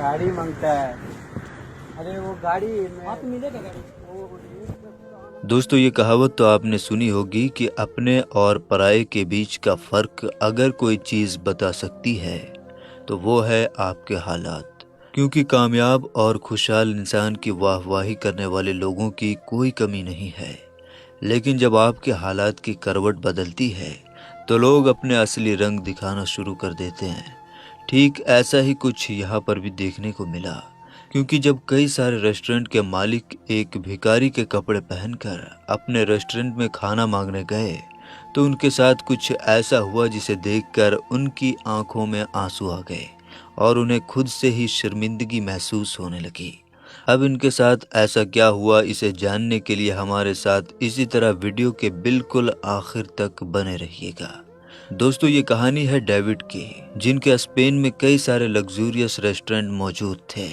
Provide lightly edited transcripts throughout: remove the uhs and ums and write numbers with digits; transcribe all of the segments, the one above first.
गाड़ी मांगता है। अरे वो गाड़ी में हाँ तो मिलेगा गाड़ी। दोस्तों, ये कहावत तो आपने सुनी होगी कि अपने और पराये के बीच का फर्क अगर कोई चीज़ बता सकती है तो वो है आपके हालात। क्योंकि कामयाब और खुशहाल इंसान की वाहवाही करने वाले लोगों की कोई कमी नहीं है, लेकिन जब आपके हालात की करवट बदलती है तो लोग अपने असली रंग दिखाना शुरू कर देते हैं। ठीक ऐसा ही कुछ यहाँ पर भी देखने को मिला, क्योंकि जब कई सारे रेस्टोरेंट के मालिक एक भिखारी के कपड़े पहनकर अपने रेस्टोरेंट में खाना मांगने गए तो उनके साथ कुछ ऐसा हुआ जिसे देखकर उनकी आंखों में आंसू आ गए और उन्हें खुद से ही शर्मिंदगी महसूस होने लगी। अब इनके साथ ऐसा क्या हुआ, इसे जानने के लिए हमारे साथ इसी तरह वीडियो के बिल्कुल आखिर तक बने रहिएगा। दोस्तों, ये कहानी है डेविड की, जिनके स्पेन में कई सारे लग्जूरियस रेस्टोरेंट मौजूद थे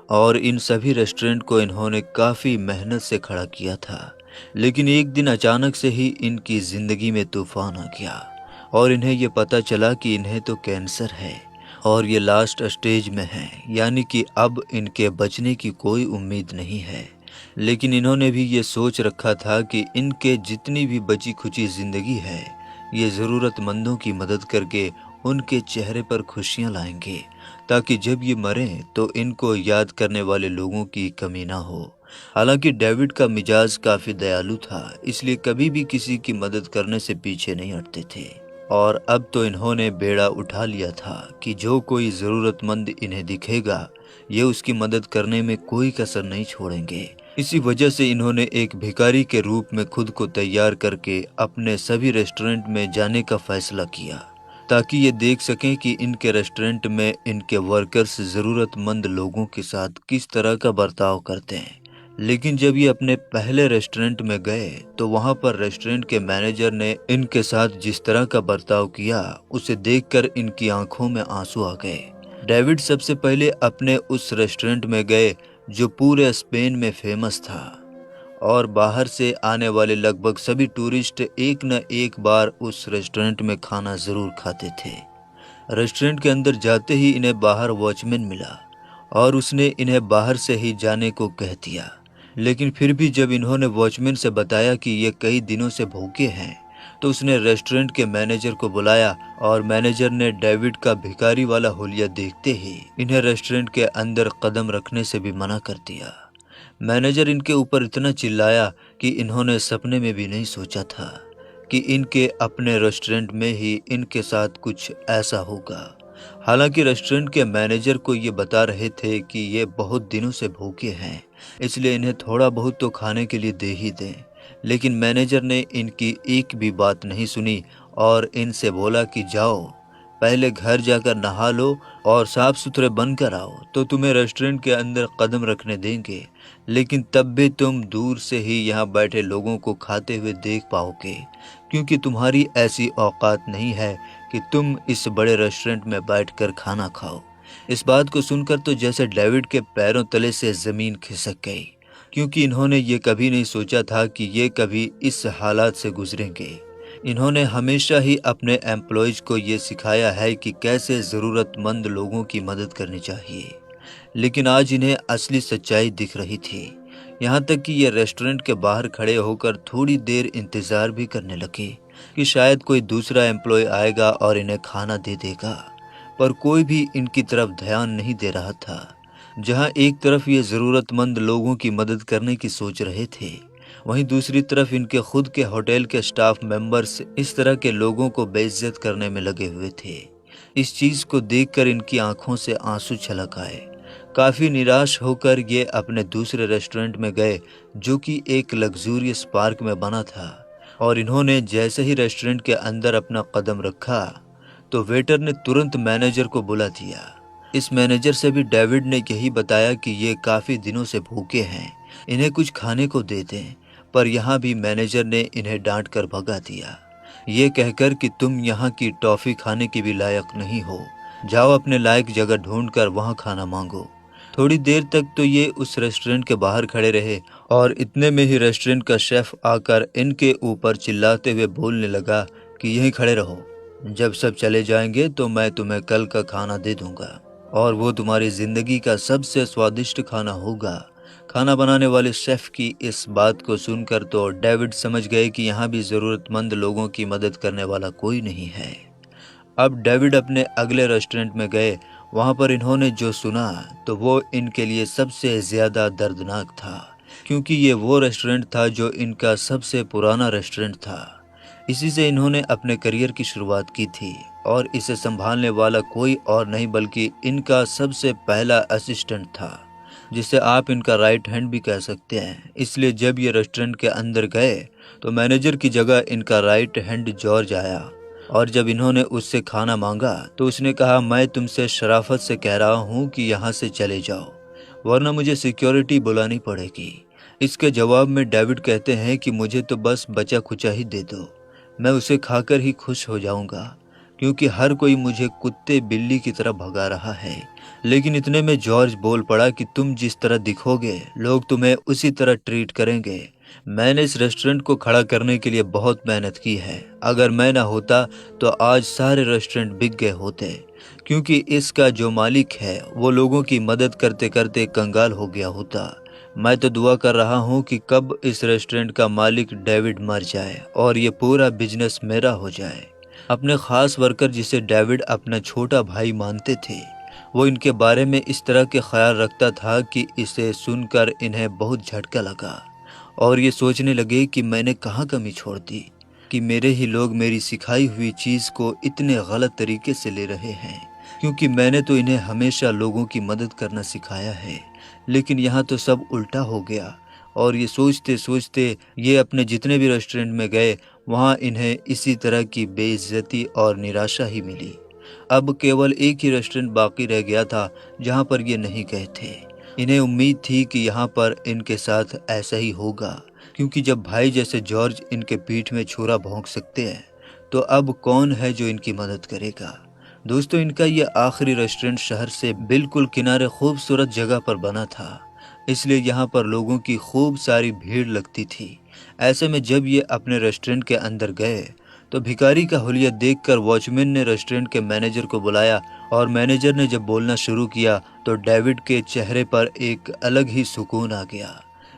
और इन सभी रेस्टोरेंट को इन्होंने काफ़ी मेहनत से खड़ा किया था। लेकिन एक दिन अचानक से ही इनकी ज़िंदगी में तूफान आ गया और इन्हें ये पता चला कि इन्हें तो कैंसर है और ये लास्ट स्टेज में है, यानी कि अब इनके बचने की कोई उम्मीद नहीं है। लेकिन इन्होंने भी ये सोच रखा था कि इनके जितनी भी बची खुची ज़िंदगी है ये ज़रूरतमंदों की मदद करके उनके चेहरे पर खुशियाँ लाएंगे, ताकि जब ये मरें तो इनको याद करने वाले लोगों की कमी ना हो। हालांकि डेविड का मिजाज काफ़ी दयालु था, इसलिए कभी भी किसी की मदद करने से पीछे नहीं हटते थे। और अब तो इन्होंने बेड़ा उठा लिया था कि जो कोई ज़रूरतमंद इन्हें दिखेगा ये उसकी मदद करने में कोई कसर नहीं छोड़ेंगे। इसी वजह से इन्होंने एक भिखारी के रूप में खुद को तैयार करके अपने सभी रेस्टोरेंट में जाने का फैसला किया, ताकि ये देख सकें कि इनके रेस्टोरेंट में इनके वर्कर्स ज़रूरतमंद लोगों के साथ किस तरह का बर्ताव करते हैं। लेकिन जब ये अपने पहले रेस्टोरेंट में गए तो वहाँ पर रेस्टोरेंट के मैनेजर ने इनके साथ जिस तरह का बर्ताव किया उसे देखकर इनकी आंखों में आंसू आ गए। डेविड सबसे पहले अपने उस रेस्टोरेंट में गए जो पूरे स्पेन में फेमस था और बाहर से आने वाले लगभग सभी टूरिस्ट एक न एक बार उस रेस्टोरेंट में खाना ज़रूर खाते थे। रेस्टोरेंट के अंदर जाते ही इन्हें बाहर वॉचमैन मिला और उसने इन्हें बाहर से ही जाने को कह दिया। लेकिन फिर भी जब इन्होंने वॉचमैन से बताया कि ये कई दिनों से भूखे हैं तो उसने रेस्टोरेंट के मैनेजर को बुलाया और मैनेजर ने डेविड का भिखारी वाला हुलिया देखते ही इन्हें रेस्टोरेंट के अंदर कदम रखने से भी मना कर दिया। मैनेजर इनके ऊपर इतना चिल्लाया कि इन्होंने सपने में भी नहीं सोचा था कि इनके अपने रेस्टोरेंट में ही इनके साथ कुछ ऐसा होगा। हालांकि रेस्टोरेंट के मैनेजर को ये बता रहे थे कि ये बहुत दिनों से भूखे हैं, इसलिए इन्हें थोड़ा बहुत तो खाने के लिए दे ही दें। लेकिन मैनेजर ने इनकी एक भी बात नहीं सुनी और इनसे बोला कि जाओ पहले घर जाकर नहा लो और साफ सुथरे बनकर आओ तो तुम्हें रेस्टोरेंट के अंदर कदम रखने देंगे। लेकिन तब भी तुम दूर से ही यहाँ बैठे लोगों को खाते हुए देख पाओगे, क्योंकि तुम्हारी ऐसी औकात नहीं है कि तुम इस बड़े रेस्टोरेंट में बैठकर खाना खाओ। इस बात को सुनकर तो जैसे डेविड के पैरों तले से ज़मीन खिसक गई, क्योंकि इन्होंने ये कभी नहीं सोचा था कि ये कभी इस हालात से गुजरेंगे। इन्होंने हमेशा ही अपने एम्प्लॉयज़ को ये सिखाया है कि कैसे ज़रूरतमंद लोगों की मदद करनी चाहिए, लेकिन आज इन्हें असली सच्चाई दिख रही थी। यहाँ तक कि ये रेस्टोरेंट के बाहर खड़े होकर थोड़ी देर इंतज़ार भी करने लगे कि शायद कोई दूसरा एम्प्लॉय आएगा और इन्हें खाना दे देगा, पर कोई भी इनकी तरफ ध्यान नहीं दे रहा था। जहाँ एक तरफ ये ज़रूरतमंद लोगों की मदद करने की सोच रहे थे, वहीं दूसरी तरफ इनके खुद के होटल के स्टाफ मेंबर्स इस तरह के लोगों को बेइज्जत करने में लगे हुए थे। इस चीज़ को देखकर इनकी आंखों से आंसू छलक आए। काफ़ी निराश होकर ये अपने दूसरे रेस्टोरेंट में गए जो कि एक लग्जूरियस पार्क में बना था, और इन्होंने जैसे ही रेस्टोरेंट के अंदर अपना कदम रखा तो वेटर ने तुरंत मैनेजर को बुला दिया। इस मैनेजर से भी डेविड ने यही बताया कि ये काफ़ी दिनों से भूखे हैं, इन्हें कुछ खाने को दे दें, पर यहाँ भी मैनेजर ने इन्हें डांट कर भगा दिया, ये कहकर कि तुम यहाँ की टॉफ़ी खाने की भी लायक नहीं हो, जाओ अपने लायक जगह ढूंढकर वहाँ खाना मांगो। थोड़ी देर तक तो ये उस रेस्टोरेंट के बाहर खड़े रहे और इतने में ही रेस्टोरेंट का शेफ आकर इनके ऊपर चिल्लाते हुए बोलने लगा कि यहीं खड़े रहो, जब सब चले जाएंगे तो मैं तुम्हें कल का खाना दे दूंगा। और वो तुम्हारी ज़िंदगी का सबसे स्वादिष्ट खाना होगा। खाना बनाने वाले शेफ़ की इस बात को सुनकर तो डेविड समझ गए कि यहाँ भी ज़रूरतमंद लोगों की मदद करने वाला कोई नहीं है। अब डेविड अपने अगले रेस्टोरेंट में गए। वहाँ पर इन्होंने जो सुना तो वो इनके लिए सबसे ज़्यादा दर्दनाक था, क्योंकि ये वो रेस्टोरेंट था जो इनका सबसे पुराना रेस्टोरेंट था। इसी से इन्होंने अपने करियर की शुरुआत की थी और इसे संभालने वाला कोई और नहीं बल्कि इनका सबसे पहला असिस्टेंट था, जिसे आप इनका राइट हैंड भी कह सकते हैं। इसलिए जब ये रेस्टोरेंट के अंदर गए तो मैनेजर की जगह इनका राइट हैंड जॉर्ज आया, और जब इन्होंने उससे खाना मांगा तो उसने कहा, मैं तुमसे शराफत से कह रहा हूँ कि यहाँ से चले जाओ, वरना मुझे सिक्योरिटी बुलानी पड़ेगी। इसके जवाब में डेविड कहते हैं कि मुझे तो बस बचा खुचा ही दे दो, मैं उसे खाकर ही खुश हो जाऊंगा, क्योंकि हर कोई मुझे कुत्ते बिल्ली की तरह भगा रहा है। लेकिन इतने में जॉर्ज बोल पड़ा कि तुम जिस तरह दिखोगे लोग तुम्हें उसी तरह ट्रीट करेंगे। मैंने इस रेस्टोरेंट को खड़ा करने के लिए बहुत मेहनत की है। अगर मैं ना होता तो आज सारे रेस्टोरेंट बिक गए होते, क्योंकि इसका जो मालिक है वो लोगों की मदद करते करते कंगाल हो गया होता। मैं तो दुआ कर रहा हूँ कि कब इस रेस्टोरेंट का मालिक डेविड मर जाए और ये पूरा बिजनेस मेरा हो जाए। अपने खास वर्कर जिसे डेविड अपना छोटा भाई मानते थे, वो इनके बारे में इस तरह के ख्याल रखता था कि इसे सुनकर इन्हें बहुत झटका लगा और ये सोचने लगे कि मैंने कहाँ कमी छोड़ दी कि मेरे ही लोग मेरी सिखाई हुई चीज़ को इतने गलत तरीके से ले रहे हैं, क्योंकि मैंने तो इन्हें हमेशा लोगों की मदद करना सिखाया है। लेकिन यहाँ तो सब उल्टा हो गया। और ये सोचते सोचते ये अपने जितने भी रेस्टोरेंट में गए वहाँ इन्हें इसी तरह की बेइज्जती और निराशा ही मिली। अब केवल एक ही रेस्टोरेंट बाकी रह गया था जहाँ पर ये नहीं गए थे। इन्हें उम्मीद थी कि यहाँ पर इनके साथ ऐसा ही होगा, क्योंकि जब भाई जैसे जॉर्ज इनके पीठ में छुरा भोंक सकते हैं तो अब कौन है जो इनकी मदद करेगा। दोस्तों, इनका ये आखिरी रेस्टोरेंट शहर से बिल्कुल किनारे खूबसूरत जगह पर बना था, इसलिए यहाँ पर लोगों की खूब सारी भीड़ लगती थी। ऐसे में जब ये अपने रेस्टोरेंट के अंदर गए तो भिखारी का हुलिया देखकर वॉचमैन ने रेस्टोरेंट के मैनेजर को बुलाया, और मैनेजर ने जब बोलना शुरू किया तो डेविड के चेहरे पर एक अलग ही सुकून आ गया,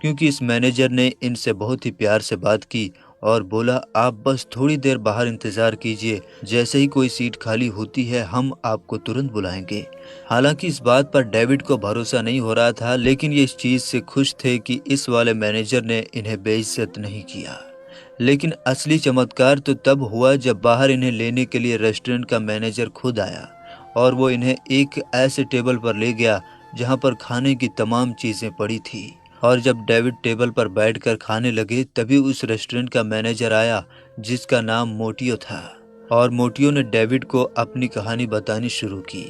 क्योंकि इस मैनेजर ने इनसे बहुत ही प्यार से बात की और बोला, आप बस थोड़ी देर बाहर इंतज़ार कीजिए, जैसे ही कोई सीट खाली होती है हम आपको तुरंत बुलाएंगे। हालांकि इस बात पर डेविड को भरोसा नहीं हो रहा था, लेकिन ये इस चीज़ से खुश थे कि इस वाले मैनेजर ने इन्हें बेइज्जत नहीं किया। लेकिन असली चमत्कार तो तब हुआ जब बाहर इन्हें लेने के लिए रेस्टोरेंट का मैनेजर खुद आया, और वो इन्हें एक ऐसे टेबल पर ले गया जहाँ पर खाने की तमाम चीज़ें पड़ी थी। और जब डेविड टेबल पर बैठकर खाने लगे तभी उस रेस्टोरेंट का मैनेजर आया जिसका नाम मोटियो था, और मोटियो ने डेविड को अपनी कहानी बतानी शुरू की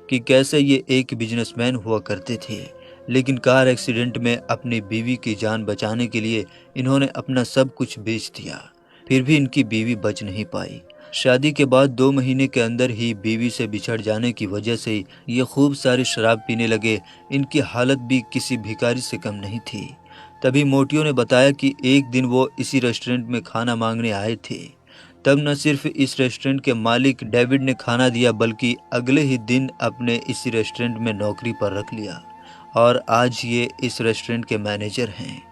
कि कैसे ये एक बिजनेसमैन हुआ करते थे, लेकिन कार एक्सीडेंट में अपनी बीवी की जान बचाने के लिए इन्होंने अपना सब कुछ बेच दिया, फिर भी इनकी बीवी बच नहीं पाई। शादी के बाद 2 महीने के अंदर ही बीवी से बिछड़ जाने की वजह से ये खूब सारी शराब पीने लगे। इनकी हालत भी किसी भिखारी से कम नहीं थी। तभी मोटियो ने बताया कि एक दिन वो इसी रेस्टोरेंट में खाना मांगने आए थे। तब न सिर्फ इस रेस्टोरेंट के मालिक डेविड ने खाना दिया, बल्कि अगले ही दिन अपने इसी रेस्टोरेंट में नौकरी पर रख लिया, और आज ये इस रेस्टोरेंट के मैनेजर हैं।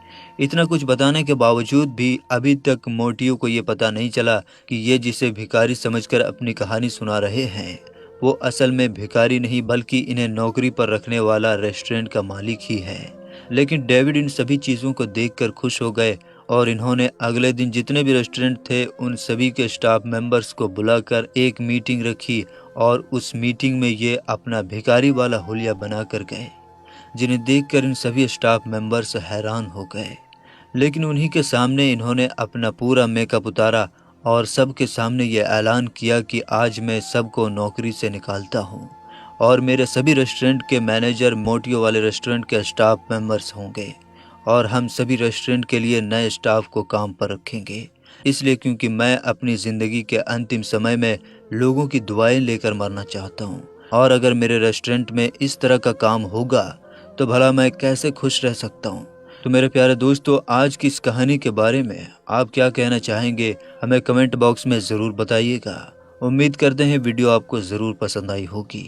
इतना कुछ बताने के बावजूद भी अभी तक मोटियो को ये पता नहीं चला कि ये जिसे भिखारी समझकर अपनी कहानी सुना रहे हैं वो असल में भिखारी नहीं बल्कि इन्हें नौकरी पर रखने वाला रेस्टोरेंट का मालिक ही है। लेकिन डेविड इन सभी चीज़ों को देखकर खुश हो गए, और इन्होंने अगले दिन जितने भी रेस्टोरेंट थे उन सभी के स्टाफ मेंबर्स को बुलाकर एक मीटिंग रखी, और उस मीटिंग में ये अपना भिखारी वाला हुलिया बना कर गए, जिन्हें देखकर इन सभी स्टाफ मेंबर्स हैरान हो गए। लेकिन उन्हीं के सामने इन्होंने अपना पूरा मेकअप उतारा और सबके सामने ये ऐलान किया कि आज मैं सबको नौकरी से निकालता हूँ, और मेरे सभी रेस्टोरेंट के मैनेजर मोटियो वाले रेस्टोरेंट के स्टाफ मेंबर्स होंगे, और हम सभी रेस्टोरेंट के लिए नए स्टाफ को काम पर रखेंगे। इसलिए क्योंकि मैं अपनी ज़िंदगी के अंतिम समय में लोगों की दुआएं लेकर मरना चाहता हूँ, और अगर मेरे रेस्टोरेंट में इस तरह का काम होगा तो भला मैं कैसे खुश रह सकता हूँ। तो मेरे प्यारे दोस्तों, आज की इस कहानी के बारे में आप क्या कहना चाहेंगे, हमें कमेंट बॉक्स में ज़रूर बताइएगा। उम्मीद करते हैं वीडियो आपको ज़रूर पसंद आई होगी।